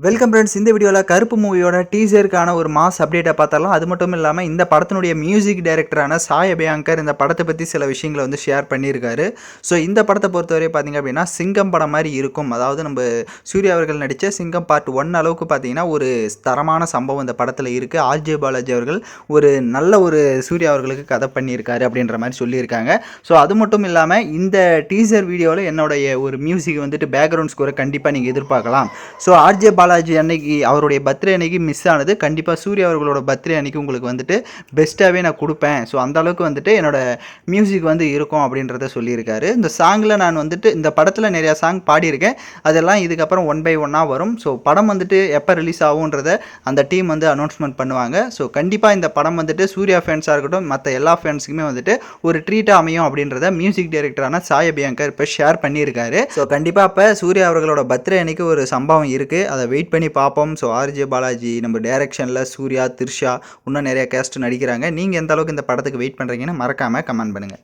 Welcome friends. இந்த வீடியோவில் கருப்பு மூவியோட டீசருக்கான ஒரு மாஸ் அப்டேட்டை பார்த்தாலும், அது மட்டும் இல்லாமல் இந்த படத்தினுடைய மியூசிக் டைரக்டரான சாய் அபியங்கர் இந்த படத்தை பற்றி சில விஷயங்களை வந்து ஷேர் பண்ணியிருக்காரு. ஸோ இந்த படத்தை பொறுத்தவரை பார்த்திங்க அப்படின்னா சிங்கம் படம் மாதிரி இருக்கும். அதாவது நம்ம சூர்யா அவர்கள் நடித்த சிங்கம் பார்ட் 1 அளவுக்கு பார்த்திங்கன்னா ஒரு தரமான சம்பவம் இந்த படத்தில் இருக்குது. ஆர்ஜே பாலாஜி அவர்கள் ஒரு நல்ல ஒரு சூர்யா அவர்களுக்கு கதை பண்ணியிருக்காரு அப்படின்ற மாதிரி சொல்லியிருக்காங்க. ஸோ அது மட்டும் இல்லாமல் இந்த டீசர் வீடியோவில் என்னுடைய ஒரு மியூசிக் வந்துட்டு பேக்ரவுண்ட் ஸ்கோரை கண்டிப்பாக நீங்கள் எதிர்பார்க்கலாம். ஸோ ஆர்ஜே பாலாஜி அன்னைக்கு அவருடைய பர்த்டே அன்னைக்கு மிஸ் ஆனது. கண்டிப்பாக சூர்யா அவர்களோட பர்த்டே அன்னைக்கு உங்களுக்கு வந்துட்டு பெஸ்ட்டாகவே நான் கொடுப்பேன். ஸோ அந்த அளவுக்கு வந்துட்டு என்னோட மியூசிக் வந்து இருக்கும் அப்படின்றத சொல்லியிருக்காரு. இந்த சாங்கில் நான் வந்துட்டு இந்த படத்தில் நிறையா சாங் பாடியிருக்கேன். அதெல்லாம் இதுக்கப்புறம் 1 by 1 வரும். ஸோ படம் வந்துட்டு எப்போ ரிலீஸ் ஆகுன்றத அந்த டீம் வந்து அனௌன்ஸ்மெண்ட் பண்ணுவாங்க. ஸோ கண்டிப்பாக இந்த படம் வந்துட்டு சூர்யா ஃபேன்ஸாக இருக்கட்டும் மற்ற எல்லா ஃபேன்ஸுக்குமே வந்துட்டு ஒரு ட்ரீட்டாக அமையும் அப்படின்றத மியூசிக் டைரக்டரான சாய் அபியங்கர் இப்போ ஷேர் பண்ணியிருக்காரு. ஸோ கண்டிப்பாக இப்போ சூர்யா அவர்களோட பர்த்டே அன்னைக்கு ஒரு சம்பவம் இருக்குது. அதை வெயிட் பண்ணி பார்ப்போம். ஸோ ஆர்ஜே பாலாஜி நம்ம டைரக்ஷனில் சூர்யா, திரிஷா இன்னும் நிறைய கேஸ்ட் நடிக்கிறாங்க. நீங்கள் எந்த அளவுக்கு இந்த படத்துக்கு வெயிட் பண்ணுறீங்கன்னு மறக்காமல் கமெண்ட் பண்ணுங்கள்.